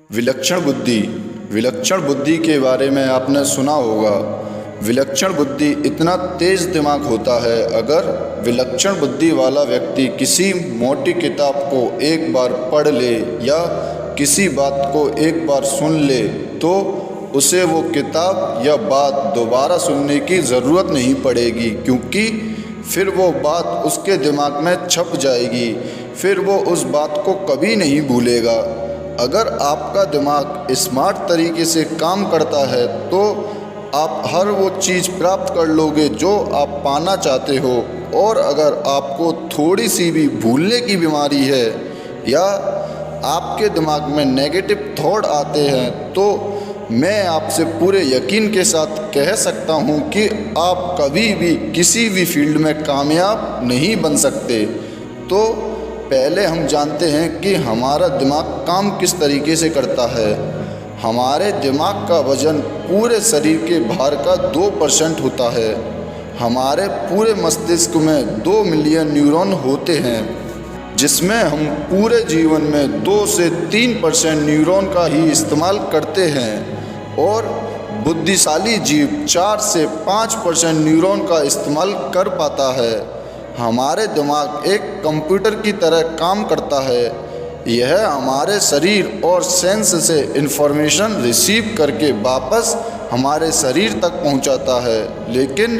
विलक्षण बुद्धि। विलक्षण बुद्धि के बारे में आपने सुना होगा। विलक्षण बुद्धि इतना तेज दिमाग होता है, अगर विलक्षण बुद्धि वाला व्यक्ति किसी मोटी किताब को एक बार पढ़ ले या किसी बात को एक बार सुन ले तो उसे वो किताब या बात दोबारा सुनने की ज़रूरत नहीं पड़ेगी, क्योंकि फिर वो बात उसके दिमाग में छप जाएगी। फिर वो उस बात को कभी नहीं भूलेगा। अगर आपका दिमाग स्मार्ट तरीके से काम करता है तो आप हर वो चीज़ प्राप्त कर लोगे जो आप पाना चाहते हो। और अगर आपको थोड़ी सी भी भूलने की बीमारी है या आपके दिमाग में नेगेटिव थॉट आते हैं तो मैं आपसे पूरे यकीन के साथ कह सकता हूँ कि आप कभी भी किसी भी फील्ड में कामयाब नहीं बन सकते। तो पहले हम जानते हैं कि हमारा दिमाग काम किस तरीके से करता है। हमारे दिमाग का वजन पूरे शरीर के भार का 2% होता है। हमारे पूरे मस्तिष्क में 2 मिलियन न्यूरॉन होते हैं, जिसमें हम पूरे जीवन में 2 से 3% न्यूरॉन का ही इस्तेमाल करते हैं। और बुद्धिशाली जीव 4 से 5% न्यूरॉन का इस्तेमाल कर पाता है। हमारे दिमाग एक कंप्यूटर की तरह काम करता है। यह हमारे शरीर और सेंस से इंफॉर्मेशन रिसीव करके वापस हमारे शरीर तक पहुंचाता है, लेकिन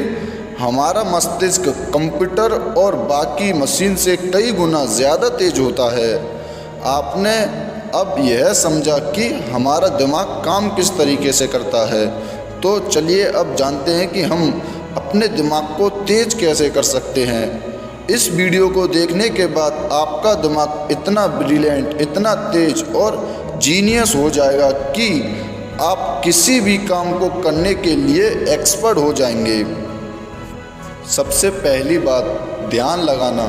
हमारा मस्तिष्क कंप्यूटर और बाकी मशीन से कई गुना ज़्यादा तेज होता है। आपने अब यह समझा कि हमारा दिमाग काम किस तरीके से करता है, तो चलिए अब जानते हैं कि हम अपने दिमाग को तेज कैसे कर सकते हैं। इस वीडियो को देखने के बाद आपका दिमाग इतना ब्रिलियंट, इतना तेज और जीनियस हो जाएगा कि आप किसी भी काम को करने के लिए एक्सपर्ट हो जाएंगे। सबसे पहली बात, ध्यान लगाना।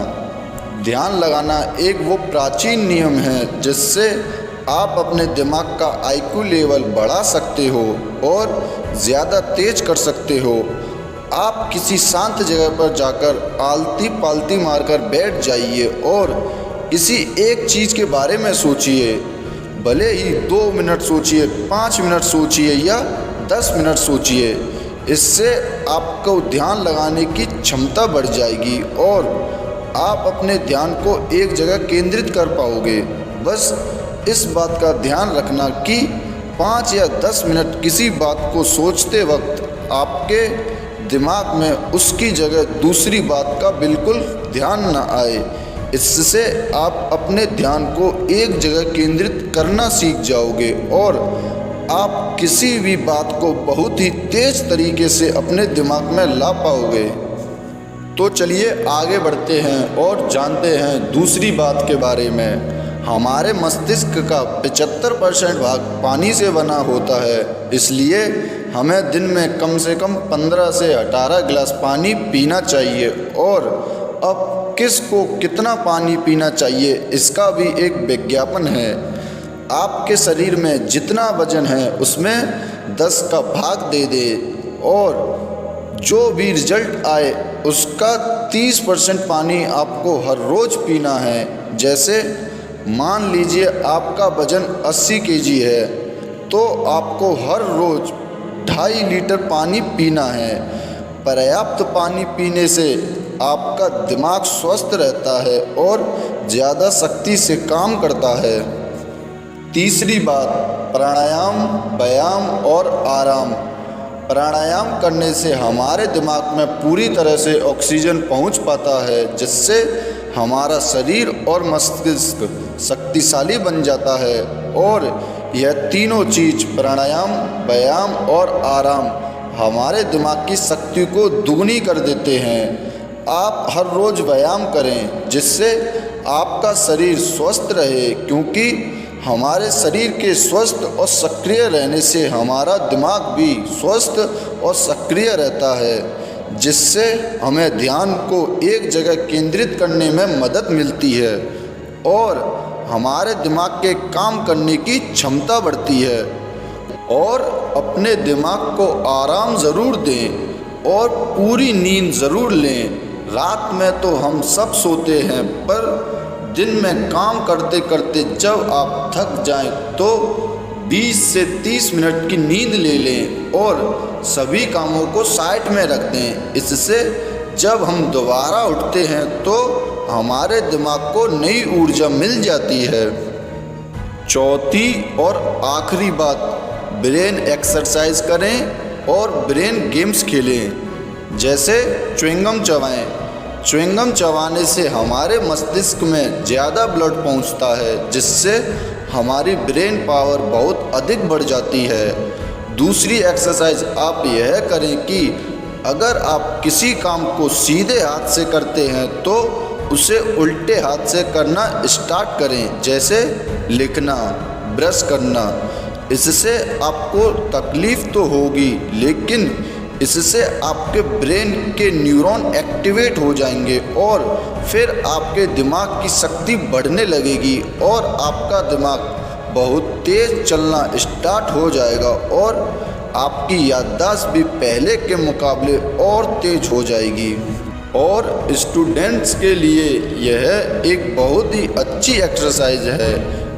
ध्यान लगाना एक वो प्राचीन नियम है जिससे आप अपने दिमाग का IQ लेवल बढ़ा सकते हो और ज़्यादा तेज कर सकते हो। आप किसी शांत जगह पर जाकर आलती पालती मारकर बैठ जाइए और किसी एक चीज़ के बारे में सोचिए। भले ही 2 मिनट सोचिए, 5 मिनट सोचिए या 10 मिनट सोचिए। इससे आपको ध्यान लगाने की क्षमता बढ़ जाएगी और आप अपने ध्यान को एक जगह केंद्रित कर पाओगे। बस इस बात का ध्यान रखना कि 5 या 10 मिनट किसी बात को सोचते वक्त आपके दिमाग में उसकी जगह दूसरी बात का बिल्कुल ध्यान न आए। इससे आप अपने ध्यान को एक जगह केंद्रित करना सीख जाओगे और आप किसी भी बात को बहुत ही तेज तरीके से अपने दिमाग में ला पाओगे। तो चलिए आगे बढ़ते हैं और जानते हैं दूसरी बात के बारे में। हमारे मस्तिष्क का 75% भाग पानी से बना होता है, इसलिए हमें दिन में कम से कम 15 से 18 गिलास पानी पीना चाहिए। और अब किसको कितना पानी पीना चाहिए इसका भी एक विज्ञापन है। आपके शरीर में जितना वजन है उसमें 10 का भाग दे दे और जो भी रिजल्ट आए उसका 30% पानी आपको हर रोज़ पीना है। जैसे मान लीजिए आपका वजन 80 केजी है तो आपको हर रोज़ 2.5 लीटर पानी पीना है। पर्याप्त पानी पीने से आपका दिमाग स्वस्थ रहता है और ज़्यादा शक्ति से काम करता है। तीसरी बात, प्राणायाम, व्यायाम और आराम। प्राणायाम करने से हमारे दिमाग में पूरी तरह से ऑक्सीजन पहुंच पाता है, जिससे हमारा शरीर और मस्तिष्क शक्तिशाली बन जाता है। और यह तीनों चीज़, प्राणायाम, व्यायाम और आराम, हमारे दिमाग की शक्ति को दुगनी कर देते हैं। आप हर रोज़ व्यायाम करें जिससे आपका शरीर स्वस्थ रहे, क्योंकि हमारे शरीर के स्वस्थ और सक्रिय रहने से हमारा दिमाग भी स्वस्थ और सक्रिय रहता है, जिससे हमें ध्यान को एक जगह केंद्रित करने में मदद मिलती है और हमारे दिमाग के काम करने की क्षमता बढ़ती है। और अपने दिमाग को आराम ज़रूर दें और पूरी नींद ज़रूर लें। रात में तो हम सब सोते हैं, पर दिन में काम करते करते जब आप थक जाएं तो 20 से 30 मिनट की नींद ले लें और सभी कामों को साइड में रख दें। इससे जब हम दोबारा उठते हैं तो हमारे दिमाग को नई ऊर्जा मिल जाती है। चौथी और आखिरी बात, ब्रेन एक्सरसाइज करें और ब्रेन गेम्स खेलें। जैसे च्युइंगम चबाएं। च्युइंगम चबाने से हमारे मस्तिष्क में ज़्यादा ब्लड पहुंचता है, जिससे हमारी ब्रेन पावर बहुत अधिक बढ़ जाती है। दूसरी एक्सरसाइज आप यह करें कि अगर आप किसी काम को सीधे हाथ से करते हैं तो उसे उल्टे हाथ से करना स्टार्ट करें, जैसे लिखना, ब्रश करना। इससे आपको तकलीफ़ तो होगी, लेकिन इससे आपके ब्रेन के न्यूरॉन एक्टिवेट हो जाएंगे और फिर आपके दिमाग की शक्ति बढ़ने लगेगी और आपका दिमाग बहुत तेज़ चलना स्टार्ट हो जाएगा और आपकी याददाश्त भी पहले के मुकाबले और तेज़ हो जाएगी। और स्टूडेंट्स के लिए यह एक बहुत ही अच्छी एक्सरसाइज है।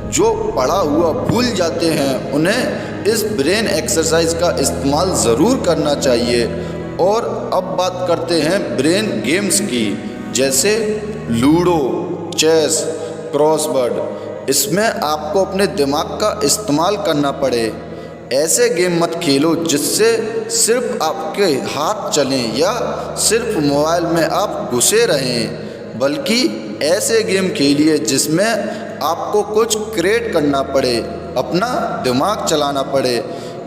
जो पढ़ा हुआ भूल जाते हैं उन्हें इस ब्रेन एक्सरसाइज का इस्तेमाल ज़रूर करना चाहिए। और अब बात करते हैं ब्रेन गेम्स की, जैसे लूडो, चेस, क्रॉसवर्ड। इसमें आपको अपने दिमाग का इस्तेमाल करना पड़े। ऐसे गेम मत खेलो जिससे सिर्फ आपके हाथ चलें या सिर्फ मोबाइल में आप घुसे रहें, बल्कि ऐसे गेम खेलिए जिसमें आपको कुछ क्रिएट करना पड़े, अपना दिमाग चलाना पड़े।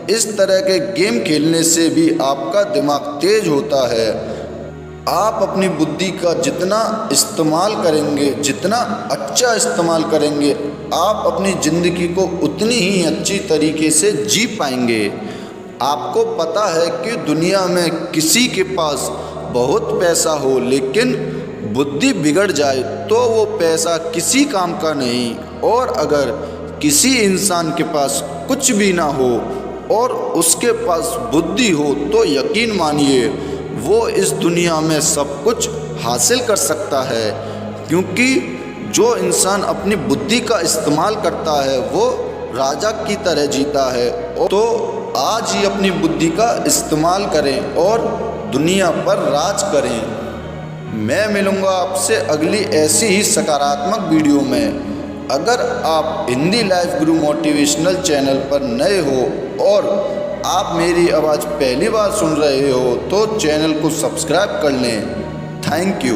इस तरह के गेम खेलने से भी आपका दिमाग तेज होता है। आप अपनी बुद्धि का जितना इस्तेमाल करेंगे, जितना अच्छा इस्तेमाल करेंगे, आप अपनी ज़िंदगी को उतनी ही अच्छी तरीके से जी पाएंगे। आपको पता है कि दुनिया में किसी के पास बहुत पैसा हो लेकिन बुद्धि बिगड़ जाए तो वो पैसा किसी काम का नहीं। और अगर किसी इंसान के पास कुछ भी ना हो और उसके पास बुद्धि हो तो यकीन मानिए वो इस दुनिया में सब कुछ हासिल कर सकता है, क्योंकि जो इंसान अपनी बुद्धि का इस्तेमाल करता है वो राजा की तरह जीता है। तो आज ही अपनी बुद्धि का इस्तेमाल करें और दुनिया पर राज करें। मैं मिलूँगा आपसे अगली ऐसी ही सकारात्मक वीडियो में। अगर आप हिंदी लाइफ गुरु मोटिवेशनल चैनल पर नए हो और आप मेरी आवाज़ पहली बार सुन रहे हो तो चैनल को सब्सक्राइब कर लें। Thank you.